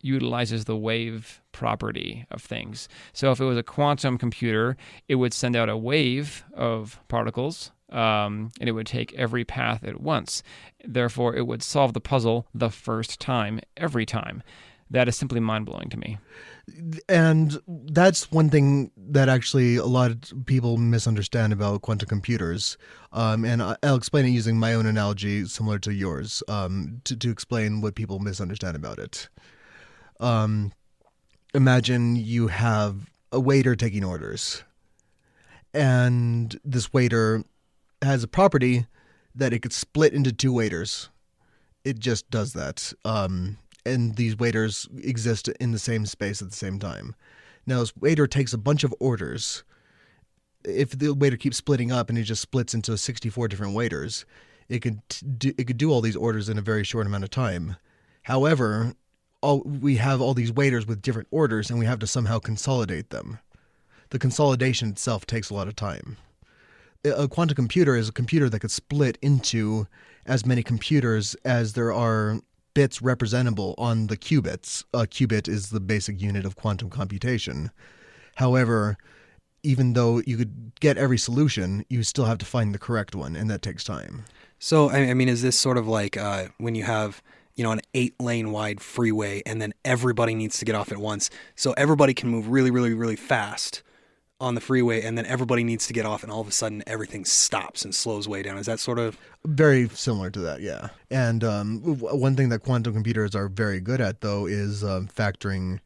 utilizes the wave property of things. So if it was a quantum computer, it would send out a wave of particles, and it would take every path at once. Therefore, it would solve the puzzle the first time, every time. That is simply mind-blowing to me. And that's one thing that actually a lot of people misunderstand about quantum computers. And I'll explain it using my own analogy similar to yours to explain what people misunderstand about it. Imagine you have a waiter taking orders. And this waiter has a property that it could split into two waiters. It just does that. And these waiters exist in the same space at the same time. Now, this waiter takes a bunch of orders. If the waiter keeps splitting up and he just splits into 64 different waiters, it could do all these orders in a very short amount of time. However, we have all these waiters with different orders, and we have to somehow consolidate them. The consolidation itself takes a lot of time. A quantum computer is a computer that could split into as many computers as there are bits representable on the qubits. A qubit is the basic unit of quantum computation. However, even though you could get every solution, you still have to find the correct one, and that takes time. So, I mean, is this sort of like when you have, an 8-lane wide freeway and then everybody needs to get off at once? So everybody can move really, really, really fast on the freeway, and then everybody needs to get off, and all of a sudden everything stops and slows way down. Is that sort of... Very similar to that, yeah. And one thing that quantum computers are very good at, though, is factoring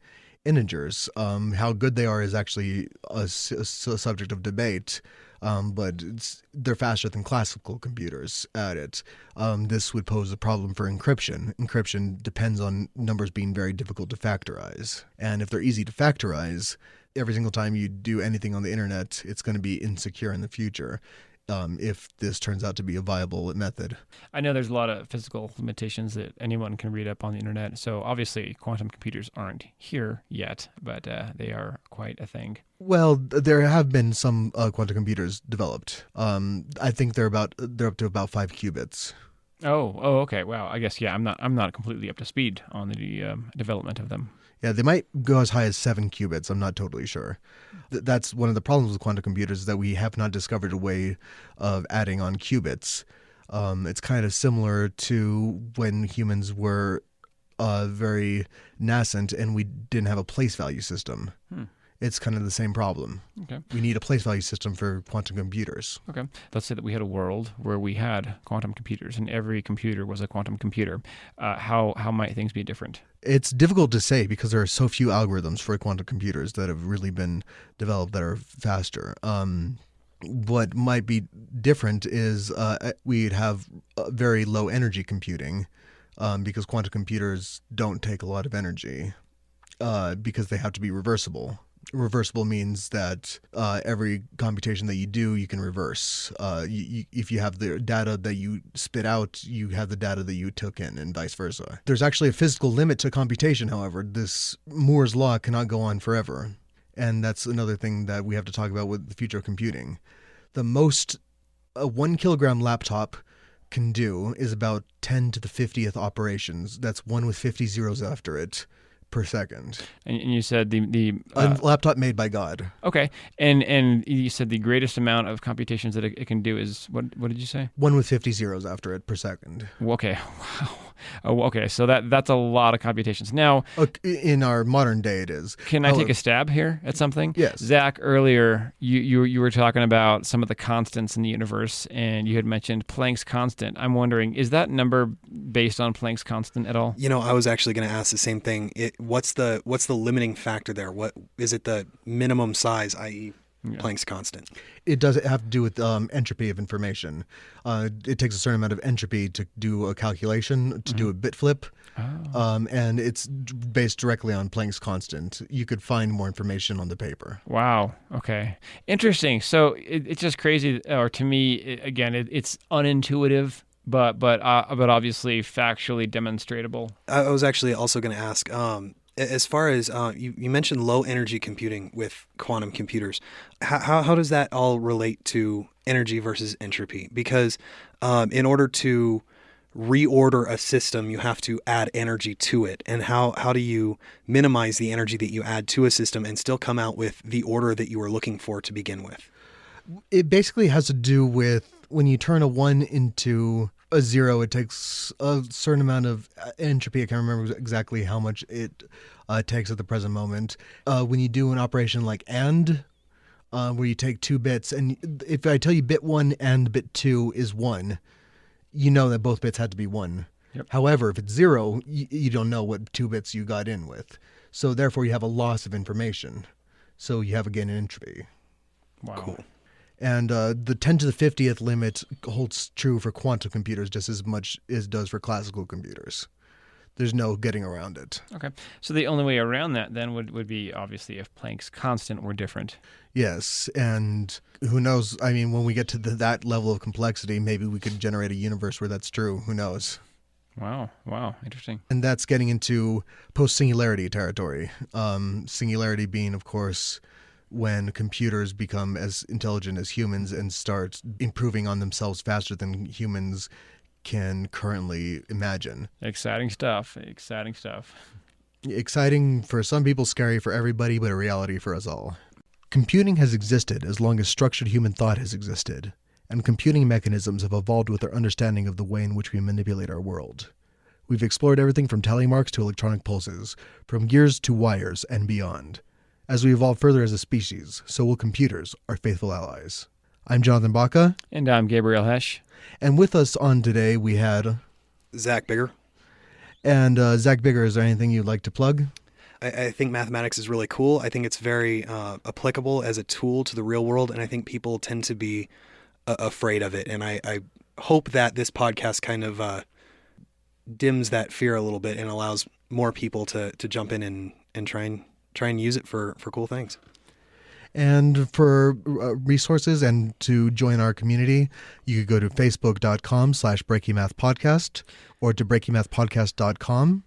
integers. How good they are is actually a subject of debate, but they're faster than classical computers at it. This would pose a problem for encryption. Encryption depends on numbers being very difficult to factorize. And if they're easy to factorize, every single time you do anything on the internet, it's going to be insecure in the future. If this turns out to be a viable method. I know there's a lot of physical limitations that anyone can read up on the internet. So obviously quantum computers aren't here yet, but they are quite a thing. Well, there have been some quantum computers developed. I think they're up to about 5 qubits. Oh, okay. Wow. I guess, yeah, I'm not completely up to speed on the development of them. Yeah, they might go as high as 7 qubits. I'm not totally sure. That's one of the problems with quantum computers, is that we have not discovered a way of adding on qubits. It's kind of similar to when humans were very nascent and we didn't have a place value system. It's kind of the same problem. Okay. We need a place value system for quantum computers. Okay. Let's say that we had a world where we had quantum computers and every computer was a quantum computer. How might things be different? It's difficult to say because there are so few algorithms for quantum computers that have really been developed that are faster. What might be different is we'd have very low energy computing because quantum computers don't take a lot of energy because they have to be reversible. Reversible means that every computation that you do, you can reverse. If you have the data that you spit out, you have the data that you took in, and vice versa. There's actually a physical limit to computation, however. This Moore's law cannot go on forever. And that's another thing that we have to talk about with the future of computing. The most a 1 kilogram laptop can do is about 10 to the 50th operations. That's 1 with 50 zeros after it per second. And you said the a laptop made by God. Okay, and you said the greatest amount of computations that it can do is what did you say? 1 with 50 zeros after it per second. Okay, wow. Oh, okay, so that's a lot of computations. Now, in our modern day, it is. Can I take a stab here at something? Yes. Zach, earlier you were talking about some of the constants in the universe, and you had mentioned Planck's constant. I'm wondering, is that number based on Planck's constant at all? I was actually going to ask the same thing. What's the limiting factor there? What is it? The minimum size, i.e., Planck's constant. It does have to do with entropy of information. It takes a certain amount of entropy to do a calculation, to do a bit flip, and it's based directly on Planck's constant. You could find more information on the paper. Wow. Okay. Interesting. So it's just crazy, or to me, it's unintuitive, but obviously factually demonstratable. I was actually also going to ask. As far as you mentioned low energy computing with quantum computers, how does that all relate to energy versus entropy? Because in order to reorder a system, you have to add energy to it. And how do you minimize the energy that you add to a system and still come out with the order that you were looking for to begin with? It basically has to do with when you turn a 1 into a 0, it takes a certain amount of entropy. I can't remember exactly how much it takes at the present moment. When you do an operation like AND, where you take 2 bits, and if I tell you bit 1 and bit 2 is 1, you know that both bits had to be 1. Yep. However, if it's 0, you don't know what 2 bits you got in with. So therefore you have a loss of information. So you have again an entropy. Wow. Cool. And the 10 to the 50th limit holds true for quantum computers just as much as it does for classical computers. There's no getting around it. Okay. So the only way around that then would be obviously if Planck's constant were different. Yes. And who knows? I mean, when we get to that level of complexity, maybe we could generate a universe where that's true. Who knows? Wow. Interesting. And that's getting into post-singularity territory. Singularity being, of course, when computers become as intelligent as humans and start improving on themselves faster than humans can currently imagine. Exciting stuff. Exciting for some people, scary for everybody, but a reality for us all. Computing has existed as long as structured human thought has existed, and computing mechanisms have evolved with our understanding of the way in which we manipulate our world. We've explored everything from tally marks to electronic pulses, from gears to wires and beyond. As we evolve further as a species, so will computers, our faithful allies. I'm Jonathan Baca. And I'm Gabriel Hesch. And with us on today, we had Zach Bigger. And Zach Bigger, is there anything you'd like to plug? I think mathematics is really cool. I think it's very applicable as a tool to the real world, and I think people tend to be afraid of it. And I hope that this podcast kind of dims that fear a little bit and allows more people to jump in and try and use it for cool things. And for resources and to join our community, you could go to facebook.com/breakingmathpodcast or to breakingmathpodcast.com.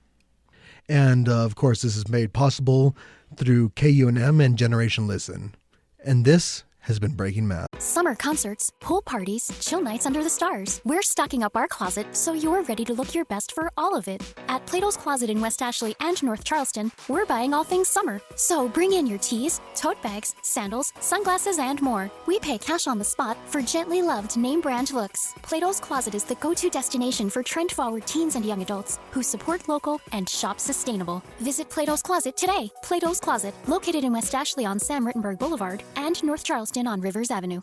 And of course, this is made possible through KUNM and Generation Listen. And this has been Breaking Math. Summer concerts, pool parties, chill nights under the stars. We're stocking up our closet so you're ready to look your best for all of it. At Plato's Closet in West Ashley and North Charleston, we're buying all things summer. So bring in your tees, tote bags, sandals, sunglasses, and more. We pay cash on the spot for gently loved name brand looks. Plato's Closet is the go-to destination for trend-forward teens and young adults who support local and shop sustainable. Visit Plato's Closet today. Plato's Closet, located in West Ashley on Sam Rittenberg Boulevard and North Charleston on Rivers Avenue.